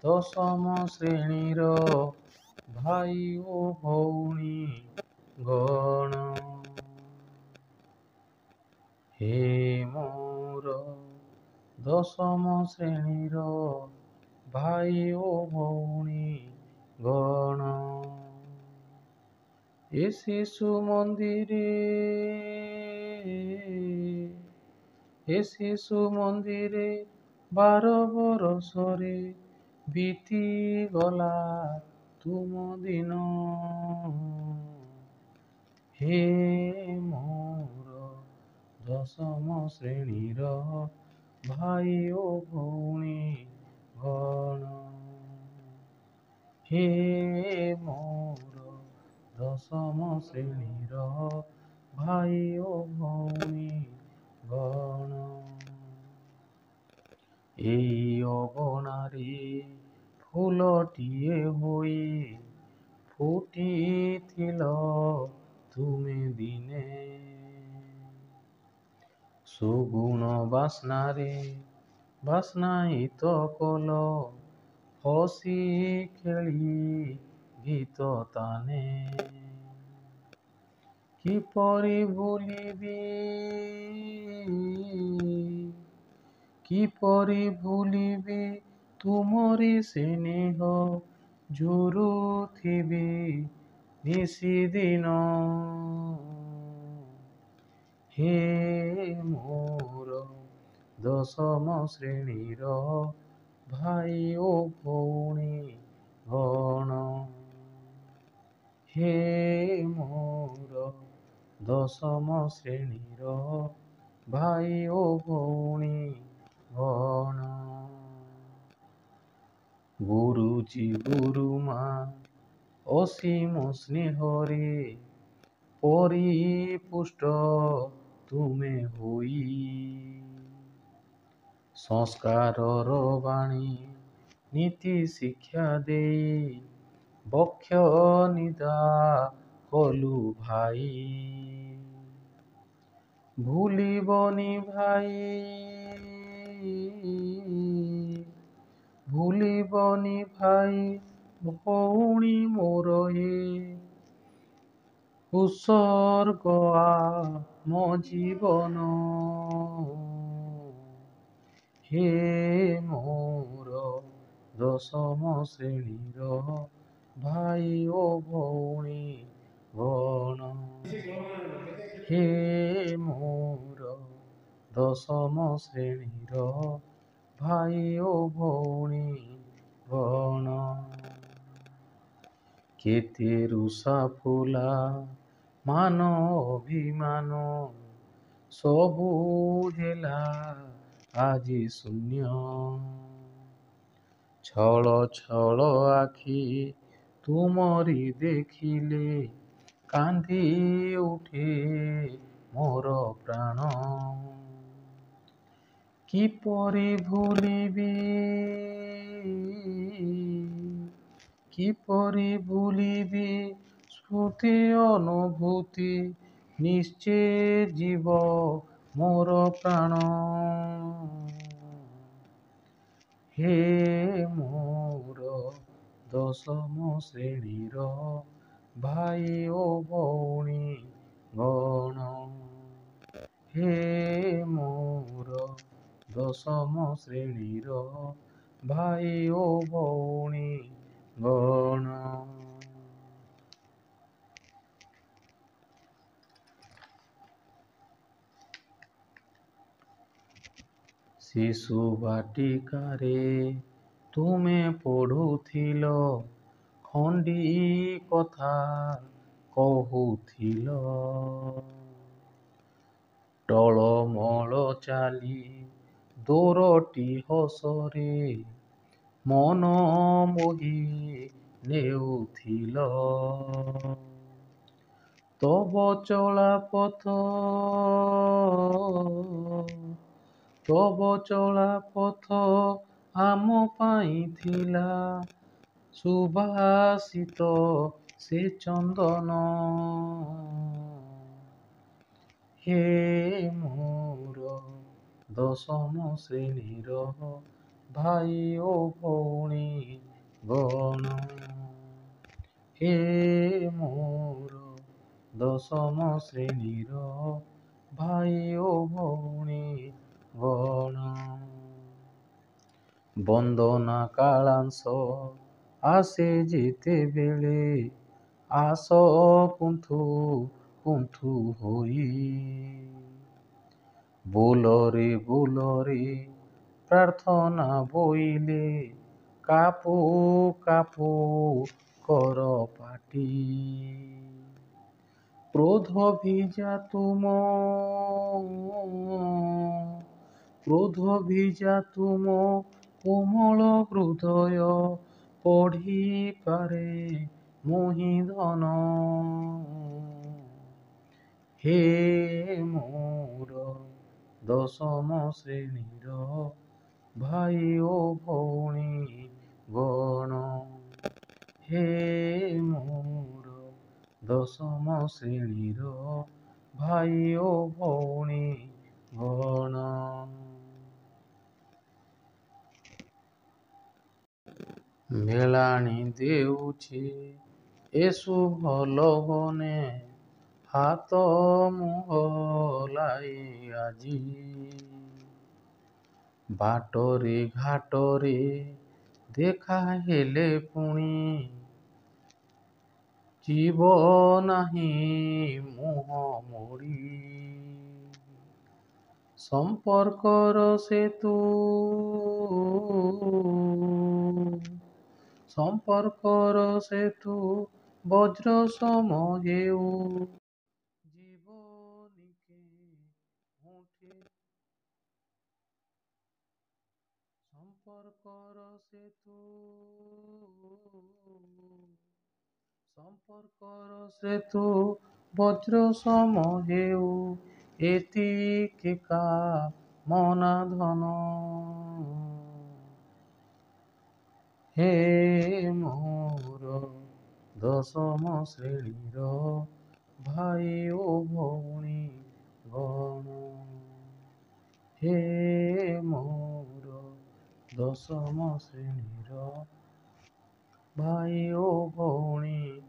ଦଶମ ଶ୍ରେଣୀର ଭାଇ ଓ ଭଉଣୀ ଗଣ। ହେ ମୋର ଦଶମ ଶ୍ରେଣୀର ଭାଇ ଓ ଭଉଣୀ ଗଣ। ଏ ଶିଶୁ ମନ୍ଦିରେ 12 ବରଷରେ ବିତିଗଲା ତୁମ ଦିନ। ହେ ମୋର ଦଶମ ଶ୍ରେଣୀର ଭାଇ ଓ ଭଉଣୀ ଗଣ। ହେ ମୋର ଦଶମ ଶ୍ରେଣୀର ଭାଇ ଓ ଭଉଣୀ ଗଣ। ଏଇ ଅଗଣାରେ ଫୁଲଟିଏ ହୋଇ ଫୁଟିଥିଲ ତୁମେ ଦିନେ। ସୁଗୁଣ ବାସ୍ନାୟିତ କଲ ହସି ଖେଳି ଗୀତ ତାନେ। କିପରି ଭୁଲିବି ତୁମରି ସ୍ନେହ ଝୁରୁଥିବି ନିଶିଦିନ। ହେ ମୋର ଦଶମ ଶ୍ରେଣୀର ଭାଇ ଓ ଭଉଣୀ ଗଣ। ହେ ମୋର ଦଶମ ଶ୍ରେଣୀର ଭାଇ ଓ ଭଉଣୀ ଗଣ। ଗୁରୁଜୀ ଗୁରୁମା ଅସୀମ ସ୍ନେହରେ ପରିପୁଷ୍ଟ ତୁମେ ହୋଇ। ସଂସ୍କାରର ବାଣୀ ନୀତି ଶିକ୍ଷା ଦେଇ ବକ୍ଷ ନିଦା କଲୁ ଭାଇ। ଭୁଲିବନି ଭାଇ ଭଉଣୀ ମୋର ଏ ଉତ୍ସର୍ଗ ଆମ ଜୀବନ। ହେ ମୋର ଦଶମ ଶ୍ରେଣୀର ଭାଇ ଓ ଭଉଣୀ ଗଣ। ହେ ମୋର ଦଶମ ଶ୍ରେଣୀର ଭାଇ ଓ ଭଉଣୀ ଗଣ। କେତେ ରୁଷା ଫୁଲା ମାନ ଅଭିମାନ ସବୁ ହେଲା ଆଜି ଶୂନ୍ୟ। ଛଳ ଆଖି ତୁମରି ଦେଖିଲେ କାନ୍ଦି ଉଠେ ମୋର ପ୍ରାଣ। କିପରି ଭୁଲିବି ସ୍ମୃତି ଅନୁଭୂତି ନିଶ୍ଚେଯିବ ମୋର ପ୍ରାଣ। ହେ ମୋର ଦଶମ ଶ୍ରେଣୀର ଭାଇ ଓ ଭଉଣୀ ଗଣ। ହେ ମୋର ଦଶମ ଶ୍ରେଣୀର ଭାଇ ଓ ଭଉଣୀ ଗଣ। ଶିଶୁ ବାଟିକାରେ ତୁମେ ପଢୁଥିଲ ଖଣ୍ଡି କଥା କହୁଥିଲ। ଟଳମଳ ଚାଲି ଦୋରଟି ହସରେ ମନ ମୋହି ନେଉଥିଲ। ତବ ଚଳା ପଥ ଆମ ପାଇଁ ଥିଲା ସୁବାସିତ ସେ ଚନ୍ଦନ। ହେ ମୋର ଦଶମ ଶ୍ରେଣୀର ଭାଇ ଓ ଭଉଣୀ ଗଣ। ହେ ମୋର ଦଶମ ଶ୍ରେଣୀର ଭାଇ ଓ ଭଉଣୀ ଗଣ। ବନ୍ଦନା କାଳାଂଶ ଆସେ ଯେତେବେଳେ, ଆସ ପୁନ୍ଥୁ ପୁନ୍ଥୁ ହୋଇ। ବୋଲରେ ବୋଲରେ ପ୍ରାର୍ଥନା ବୋଇଲେ, କାପୁ କାପୁ କର ପାଟି। କ୍ରୋଧ ଭିଜା ତୁମ କୋମଳ ହୃଦୟ, ପଢ଼ିପାରେ ମୁହିଁ ଧନ। ହେ ମୋର ଦଶମ ଶ୍ରେଣୀର ଭାଇ ଓ ଭଉଣୀ ଗଣ। ହେ ମୋର ଦଶମ ଶ୍ରେଣୀର ଭାଇ ଓ ଭଉଣୀ ଗଣ। ମେଳାଣି ଦେଉଛି ଏ ଶୁଭ ଲଗ୍ନେ, ହାତ ମୁହଁ লাই ଆଜି। ବାଟରେ ଘାଟରେ ଦେଖା ହେଲେ ପୁଣି, ଯିବ ନାହିଁ ମୁହଁ ମୋଡ଼ି। ସମ୍ପର୍କର ସେତୁ ବଜ୍ର ସମ ହେଉ, ଜୀବନିକେ ମୁଠେ। ସମ୍ପର୍କର ସେତୁ ବଜ୍ର ସମ ହେଉ, ଏତିକି କାମନା ଧନ। ହେ ମୋର ଦଶମ ଶ୍ରେଣୀର ଭାଇ ଓ ଭଉଣୀ ଗଣ। ହେ ମୋର ଦଶମ ଶ୍ରେଣୀର ଭାଇ ଓ ଭଉଣୀ